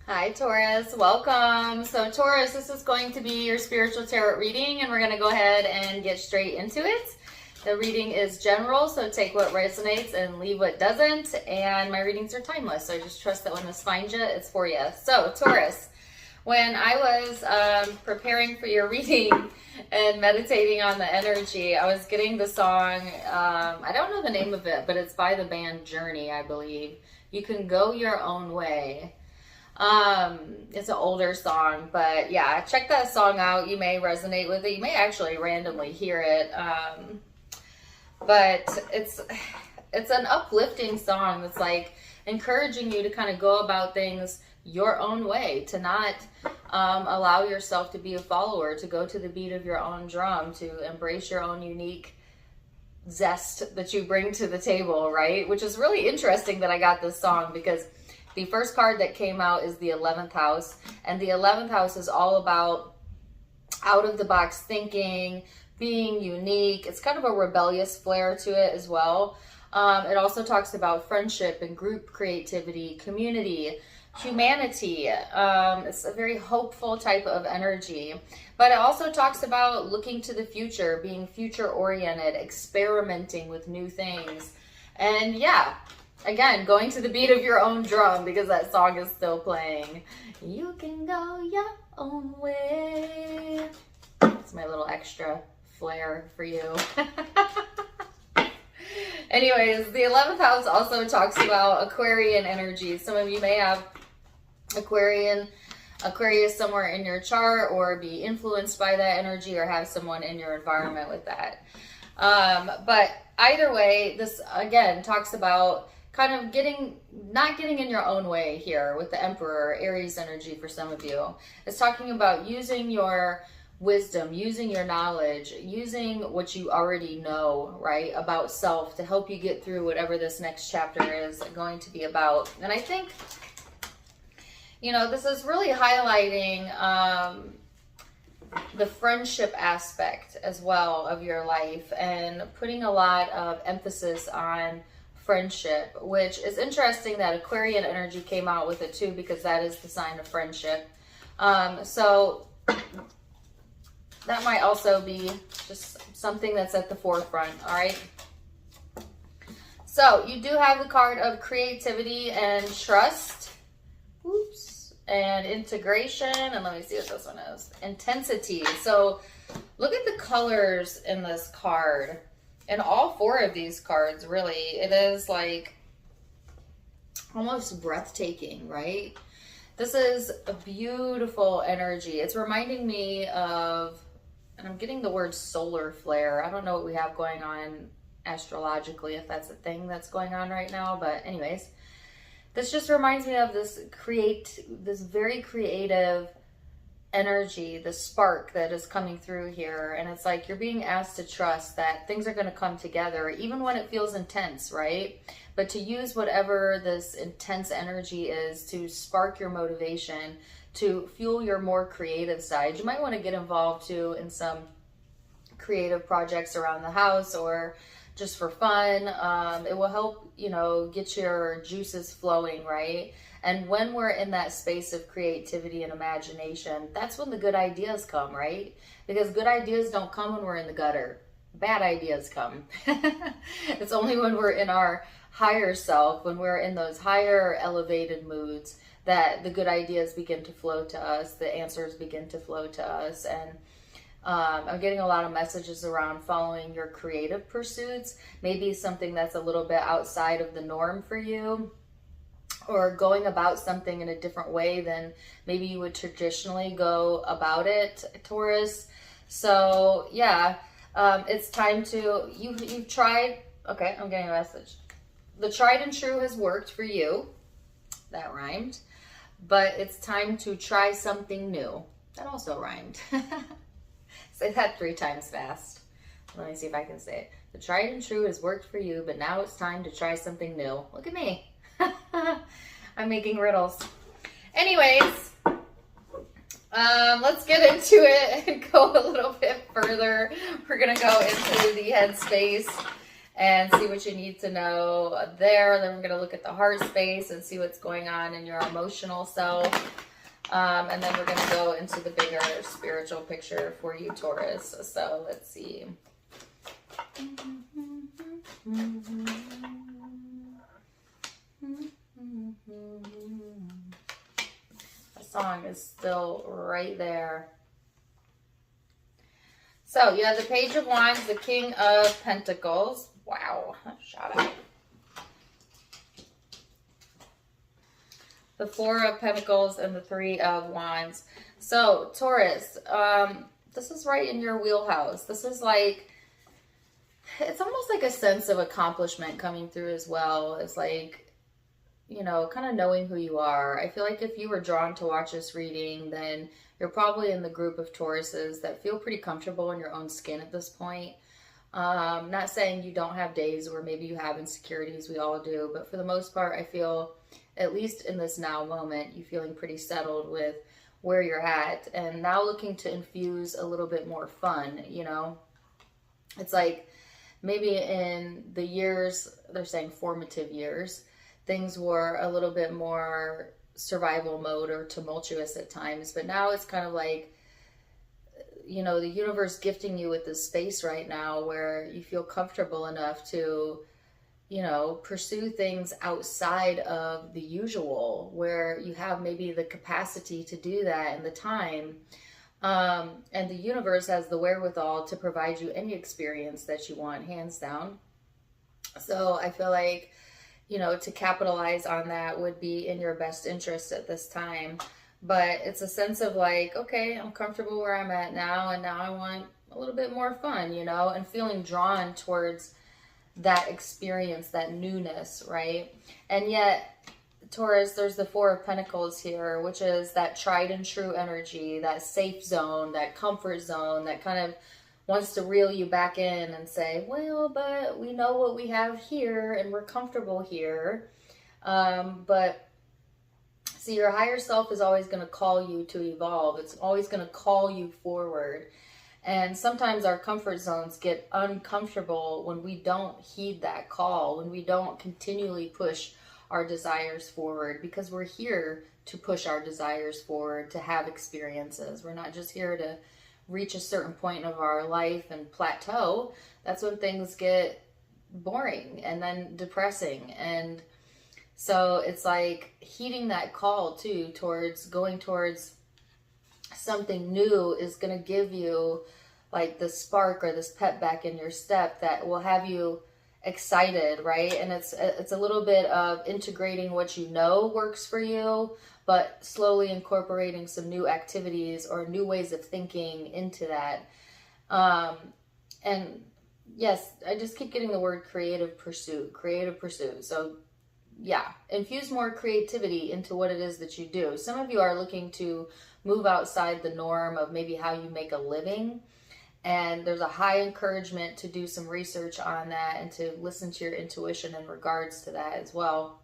Hi Taurus, welcome. So Taurus, this is going to be your spiritual tarot reading and we're going to go ahead and get straight into it. The reading is general, so take what resonates and leave what doesn't. And my readings are timeless, so I just trust that when this finds you, it's for you. So Taurus, when I was preparing for your reading and meditating on the energy, I was getting the song, I don't know the name of it, but it's by the band Journey, I believe. You Can Go Your Own Way. It's an older song, but yeah, check that song out. You may resonate with it. You may actually randomly hear it. But it's an uplifting song that's like encouraging you to kind of go about things your own way, to not allow yourself to be a follower, to go to the beat of your own drum, to embrace your own unique zest that you bring to the table, right? Which is really interesting that I got this song because the first card that came out is the 11th house, and the 11th house is all about out-of-the-box thinking, being unique. It's kind of a rebellious flair to it as well. It also talks about friendship and group creativity, community, humanity. It's a very hopeful type of energy. But it also talks about looking to the future, being future-oriented, experimenting with new things. And yeah, again, going to the beat of your own drum because that song is still playing. You can go your own way. It's my little extra flair for you. Anyways, the 11th house also talks about Aquarian energy. Some of you may have Aquarius somewhere in your chart or be influenced by that energy or have someone in your environment with that. But either way, this again talks about kind of not getting in your own way here with the Emperor, Aries energy for some of you. It's talking about using your wisdom, using your knowledge, using what you already know, right, about self to help you get through whatever this next chapter is going to be about. And I think, you know, this is really highlighting the friendship aspect as well of your life and putting a lot of emphasis on friendship, which is interesting that Aquarian energy came out with it too, because that is the sign of friendship. So that might also be just something that's at the forefront, all right? So you do have the card of creativity and trust. Oops. And integration. And let me see what this one is. Intensity. So look at the colors in this card. And all four of these cards, really, it is like almost breathtaking, right? This is a beautiful energy. It's reminding me of, and I'm getting the word solar flare. I don't know what we have going on astrologically, if that's a thing that's going on right now. But anyways, this just reminds me of this very creative energy, the spark that is coming through here. And it's like you're being asked to trust that things are going to come together, even when it feels intense, right? But to use whatever this intense energy is to spark your motivation, to fuel your more creative side. You might want to get involved too in some creative projects around the house or just for fun. It will help, you know, get your juices flowing, right? And when we're in that space of creativity and imagination, that's when the good ideas come, right? Because good ideas don't come when we're in the gutter. Bad ideas come. It's only when we're in our higher self, when we're in those higher elevated moods, that the good ideas begin to flow to us, the answers begin to flow to us. And I'm getting a lot of messages around following your creative pursuits, maybe something that's a little bit outside of the norm for you, or going about something in a different way than maybe you would traditionally go about it, Taurus. So yeah, it's time to, you've tried, okay, I'm getting a message. The tried and true has worked for you. That rhymed. But it's time to try something new. That also rhymed. Say that 3 times fast. Let me see if I can say it. The tried and true has worked for you, but now it's time to try something new. Look at me. I'm making riddles. Anyways, let's get into it and go a little bit further. We're going to go into the headspace and see what you need to know there. Then we're going to look at the heart space and see what's going on in your emotional self. And then we're going to go into the bigger spiritual picture for you, Taurus. So let's see. The song is still right there. So you have the Page of Wands, the King of Pentacles. Wow, shut up. The Four of Pentacles and the Three of Wands. So Taurus, this is right in your wheelhouse. This is like, it's almost like a sense of accomplishment coming through as well. It's like, you know, kind of knowing who you are. I feel like if you were drawn to watch this reading, then you're probably in the group of Tauruses that feel pretty comfortable in your own skin at this point. Not saying you don't have days where maybe you have insecurities, we all do, but for the most part, I feel, at least in this now moment, you feeling pretty settled with where you're at, and now looking to infuse a little bit more fun, you know? It's like, maybe in the years, they're saying formative years, things were a little bit more survival mode or tumultuous at times, but now it's kind of like, you know, the universe gifting you with this space right now where you feel comfortable enough to, you know, pursue things outside of the usual, where you have maybe the capacity to do that and the time. And the universe has the wherewithal to provide you any experience that you want, hands down. So I feel like, you know, to capitalize on that would be in your best interest at this time. But it's a sense of like, okay, I'm comfortable where I'm at now, and now I want a little bit more fun, you know, and feeling drawn towards that experience, that newness, right? And yet, Taurus, there's the Four of Pentacles here, which is that tried and true energy, that safe zone, that comfort zone, that kind of wants to reel you back in and say, well, but we know what we have here and we're comfortable here. But see, your higher self is always going to call you to evolve. It's always going to call you forward. And sometimes our comfort zones get uncomfortable when we don't heed that call, when we don't continually push our desires forward, because we're here to push our desires forward, to have experiences. We're not just here to reach a certain point of our life and plateau. That's when things get boring and then depressing. And so it's like heeding that call too, towards going towards something new is going to give you like the spark or this pep back in your step that will have you excited, right? And it's a little bit of integrating what you know works for you, but slowly incorporating some new activities or new ways of thinking into that. And yes, I just keep getting the word creative pursuit. So yeah, infuse more creativity into what it is that you do. Some of you are looking to move outside the norm of maybe how you make a living. And there's a high encouragement to do some research on that and to listen to your intuition in regards to that as well.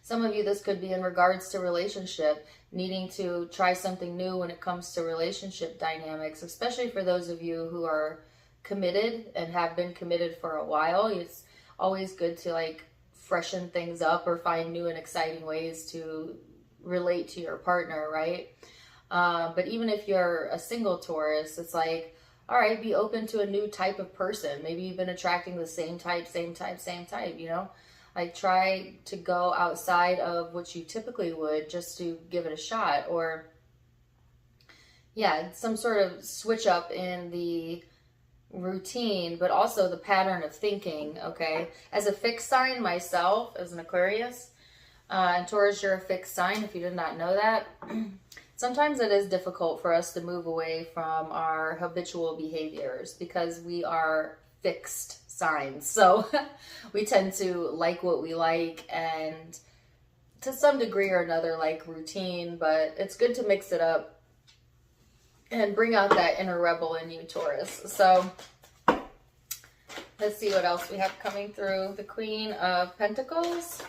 Some of you, this could be in regards to relationship, needing to try something new when it comes to relationship dynamics, especially for those of you who are committed and have been committed for a while. It's always good to like freshen things up or find new and exciting ways to relate to your partner, right? But even if you're a single Taurus, it's like, all right, be open to a new type of person. Maybe you've been attracting the same type, you know? Like try to go outside of what you typically would just to give it a shot. Or yeah, some sort of switch up in the routine, but also the pattern of thinking, okay? As a fixed sign myself, as an Aquarius, and Taurus, you're a fixed sign if you did not know that. Sometimes it is difficult for us to move away from our habitual behaviors because we are fixed signs. So we tend to like what we like and to some degree or another like routine, but it's good to mix it up and bring out that inner rebel in you, Taurus. So let's see what else we have coming through. The Queen of Pentacles.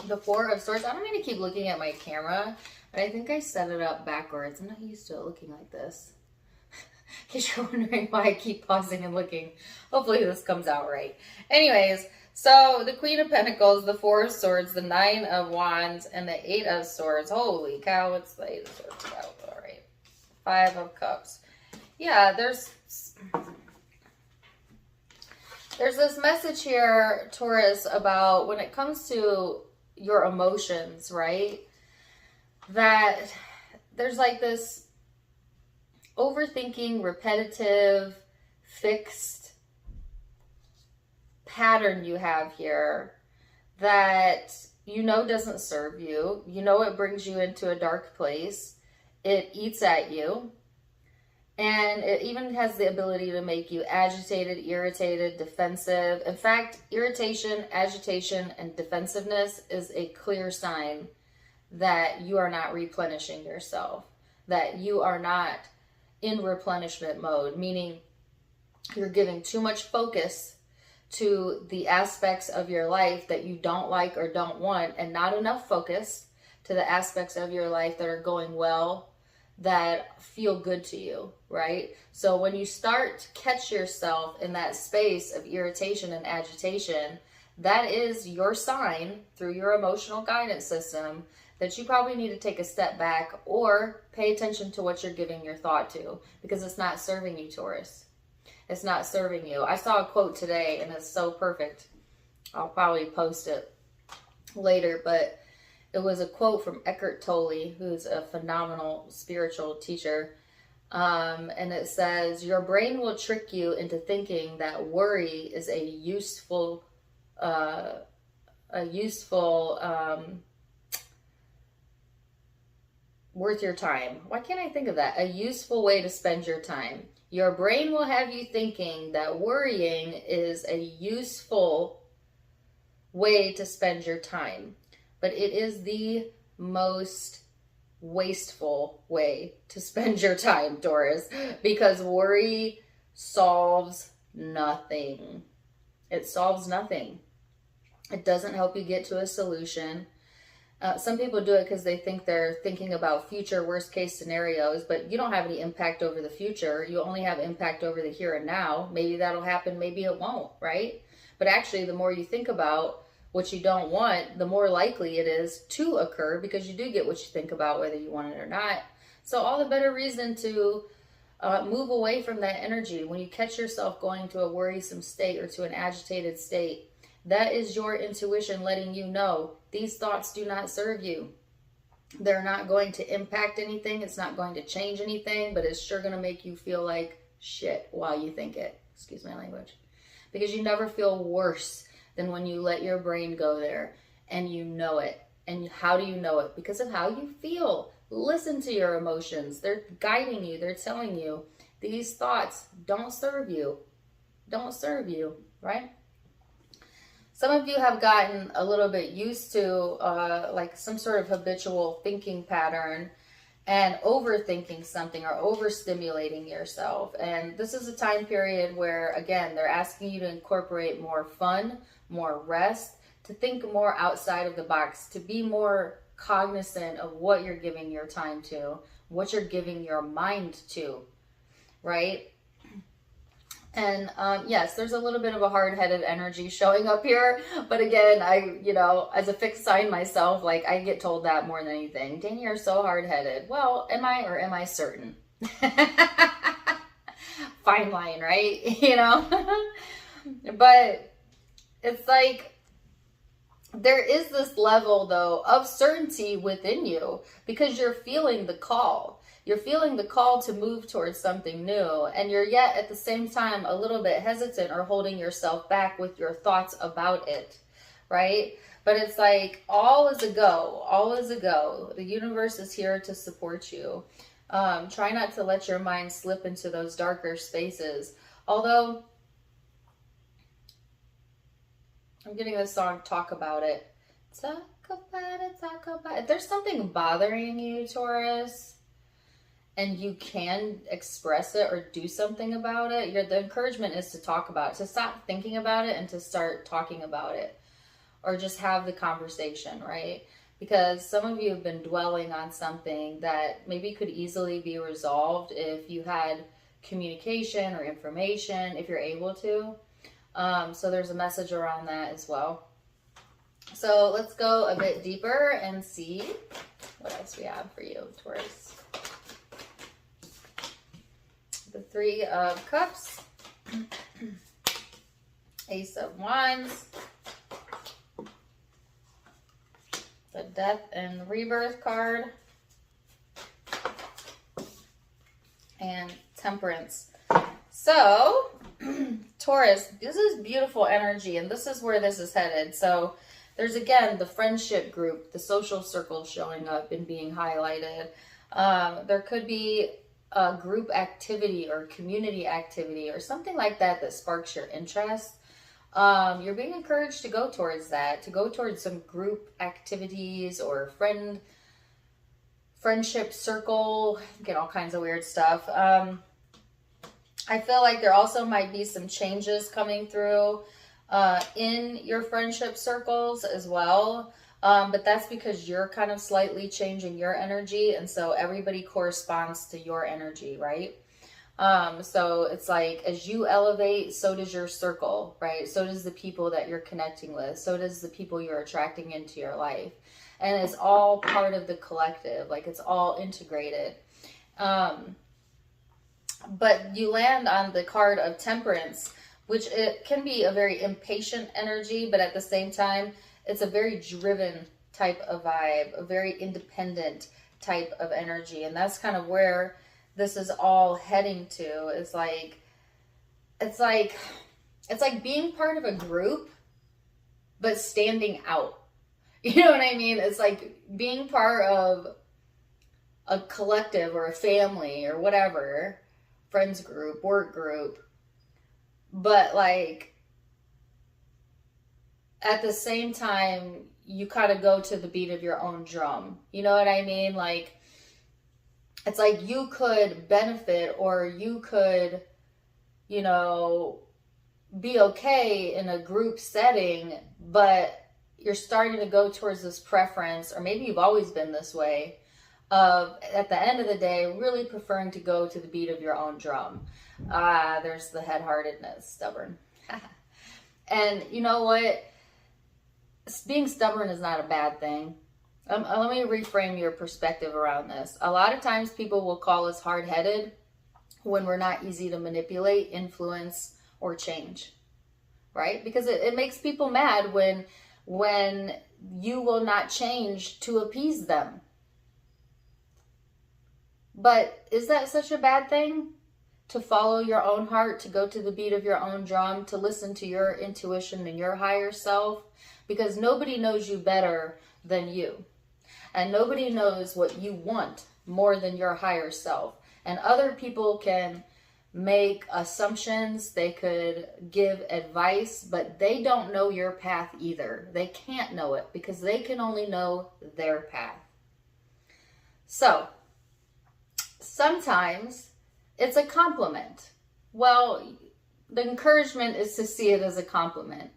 The Four of Swords. I don't mean to keep looking at my camera, but I think I set it up backwards. I'm not used to it looking like this. case you're wondering why I keep pausing and looking. Hopefully this comes out right. Anyways, so the Queen of Pentacles, the Four of Swords, the Nine of Wands, and the Eight of Swords. Holy cow, it's the Eight of Swords. All right. Five of Cups. Yeah, there's this message here, Taurus, about when it comes to your emotions, right? That there's like this overthinking, repetitive, fixed pattern you have here that you know doesn't serve you. You know it brings you into a dark place. It eats at you. And it even has the ability to make you agitated, irritated, defensive. In fact, irritation, agitation, and defensiveness is a clear sign that you are not replenishing yourself, that you are not in replenishment mode, meaning you're giving too much focus to the aspects of your life that you don't like or don't want, and not enough focus to the aspects of your life that are going well, that feel good to you, right? So when you start to catch yourself in that space of irritation and agitation, that is your sign through your emotional guidance system that you probably need to take a step back or pay attention to what you're giving your thought to, because it's not serving you, Taurus. It's not serving you. I saw a quote today and it's so perfect. I'll probably post it later, but it was a quote from Eckhart Tolle, who's a phenomenal spiritual teacher. And it says, your brain will trick you into thinking that worry is a useful worth your time. Why can't I think of that? A useful way to spend your time. Your brain will have you thinking that worrying is a useful way to spend your time. But it is the most wasteful way to spend your time, Taurus, because worry solves nothing. It solves nothing. It doesn't help you get to a solution. Some people do it because they think they're thinking about future worst case scenarios, but you don't have any impact over the future. You only have impact over the here and now. Maybe that'll happen, maybe it won't, right? But actually, the more you think about what you don't want, the more likely it is to occur, because you do get what you think about, whether you want it or not. So all the better reason to move away from that energy. When you catch yourself going to a worrisome state or to an agitated state, that is your intuition letting you know these thoughts do not serve you. They're not going to impact anything. It's not going to change anything, but it's sure going to make you feel like shit while you think it. Excuse my language. Because you never feel worse than when you let your brain go there and you know it. And how do you know it? Because of how you feel. Listen to your emotions. They're guiding you. They're telling you these thoughts don't serve you. Don't serve you, right? Some of you have gotten a little bit used to like some sort of habitual thinking pattern and overthinking something or overstimulating yourself. And this is a time period where, again, they're asking you to incorporate more fun, more rest, to think more outside of the box, to be more cognizant of what you're giving your time to, what you're giving your mind to, right? And yes, there's a little bit of a hard-headed energy showing up here. But again, as a fixed sign myself, like I get told that more than anything. Dang, you're so hard-headed. Well, am I or am I certain? Fine line, right? But it's like there is this level, though, of certainty within you because you're feeling the call. You're feeling the call to move towards something new, and you're yet at the same time a little bit hesitant or holding yourself back with your thoughts about it, right? But it's like all is a go. All is a go. The universe is here to support you. Try not to let your mind slip into those darker spaces. Although, I'm getting this song, Talk About It. Talk about it, talk about it. If there's something bothering you, Taurus, and you can express it or do something about it, the encouragement is to talk about it, to stop thinking about it and to start talking about it, or just have the conversation, right? Because some of you have been dwelling on something that maybe could easily be resolved if you had communication or information if you're able to. So there's a message around that as well. So let's go a bit deeper and see what else we have for you, Taurus. The Three of Cups, Ace of Wands, the Death and Rebirth card, and Temperance. So, Taurus, this is beautiful energy, and this is where this is headed. So, there's again the friendship group, the social circle showing up and being highlighted. There could be a group activity or community activity or something like that that sparks your interest. You're being encouraged to go towards that, to go towards some group activities or friendship circle, get all kinds of weird stuff. I feel like there also might be some changes coming through in your friendship circles as well. But that's because you're kind of slightly changing your energy. And so everybody corresponds to your energy, right? So it's like, as you elevate, so does your circle, right? So does the people that you're connecting with. So does the people you're attracting into your life. And it's all part of the collective, like it's all integrated. But you land on the card of Temperance, which it can be a very impatient energy, but at the same time, it's a very driven type of vibe, a very independent type of energy. And that's kind of where this is all heading to. It's like being part of a group, but standing out. You know what I mean? It's like being part of a collective or a family or whatever, friends group, work group, but like at the same time, you kind of go to the beat of your own drum. You know what I mean? Like, it's like you could benefit or you could, you know, be okay in a group setting, but you're starting to go towards this preference, or maybe you've always been this way, of at the end of the day, really preferring to go to the beat of your own drum. There's the head-heartedness, stubborn. And you know what? Being stubborn is not a bad thing. Let me reframe your perspective around this. A lot of times people will call us hard-headed when we're not easy to manipulate, influence, or change, right? Because it makes people mad when you will not change to appease them. But is that such a bad thing? To follow your own heart, to go to the beat of your own drum, to listen to your intuition and your higher self? Because nobody knows you better than you. And nobody knows what you want more than your higher self. And other people can make assumptions, they could give advice, but they don't know your path either. They can't know it because they can only know their path. So, sometimes it's a compliment. Well, the encouragement is to see it as a compliment.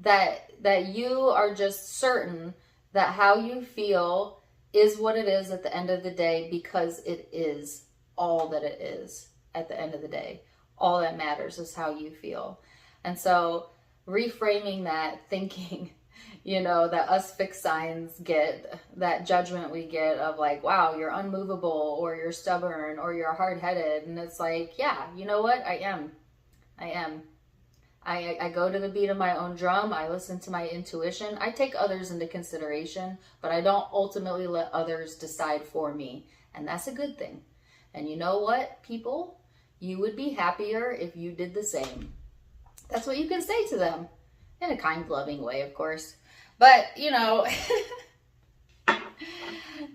That you are just certain that how you feel is what it is at the end of the day, because it is all that it is at the end of the day. All that matters is how you feel. And so reframing that thinking, you know, that us fixed signs get, that judgment we get of like, wow, you're unmovable, or you're stubborn, or you're hard-headed. And it's like, yeah, you know what? I am. I go to the beat of my own drum. I listen to my intuition. I take others into consideration, but I don't ultimately let others decide for me. And that's a good thing. And you know what, people? You would be happier if you did the same. That's what you can say to them. In a kind, loving way, of course. But, you know,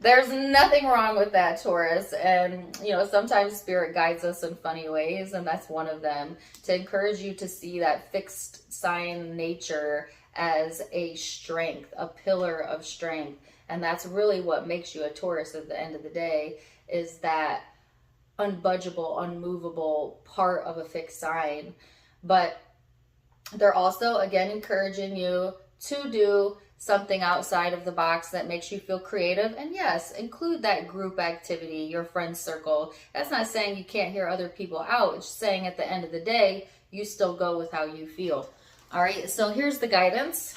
there's nothing wrong with that, Taurus. And, you know, sometimes Spirit guides us in funny ways, and that's one of them. To encourage you to see that fixed sign nature as a strength, a pillar of strength. And that's really what makes you a Taurus at the end of the day, is that unbudgeable, unmovable part of a fixed sign. But they're also, again, encouraging you to do something outside of the box that makes you feel creative. And yes, include that group activity, your friend circle. That's not saying you can't hear other people out. It's saying at the end of the day, you still go with how you feel. All right, so here's the guidance.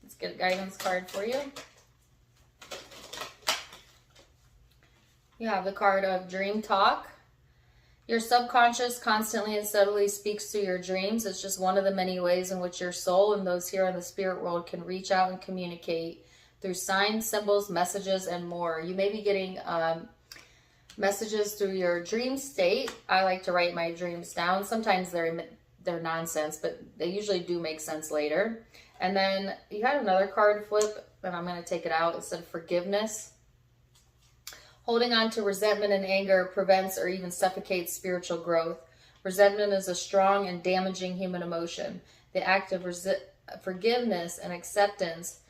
Let's get a guidance card for you. You have the card of Dream Talk. Your subconscious constantly and subtly speaks through your dreams. It's just one of the many ways in which your soul and those here in the spirit world can reach out and communicate through signs, symbols, messages, and more. You may be getting messages through your dream state. I like to write my dreams down. Sometimes they're nonsense, but they usually do make sense later. And then you had another card flip, and I'm going to take it out. It said forgiveness. Holding on to resentment and anger prevents or even suffocates spiritual growth. Resentment is a strong and damaging human emotion. The act of forgiveness and acceptance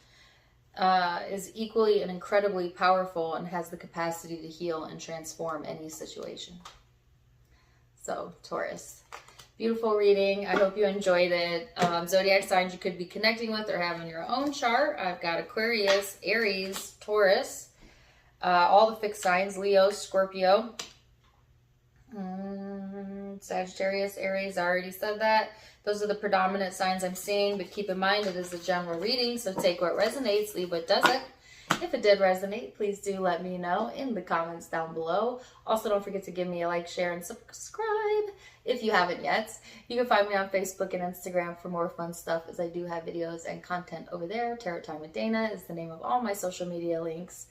is equally and incredibly powerful and has the capacity to heal and transform any situation. So, Taurus, beautiful reading. I hope you enjoyed it. Zodiac signs you could be connecting with or having your own chart. I've got Aquarius, Aries, Taurus. All the fixed signs, Leo, Scorpio, Sagittarius, Aries, I already said that. Those are the predominant signs I'm seeing, but keep in mind it is a general reading, so take what resonates, leave what doesn't. If it did resonate, please do let me know in the comments down below. Also, don't forget to give me a like, share, and subscribe if you haven't yet. You can find me on Facebook and Instagram for more fun stuff, as I do have videos and content over there. Tarot Time with Dana is the name of all my social media links.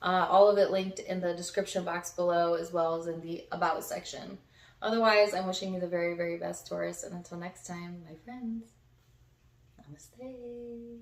All of it linked in the description box below, as well as in the About section. Otherwise, I'm wishing you the very, very best, Taurus. And until next time, my friends, namaste.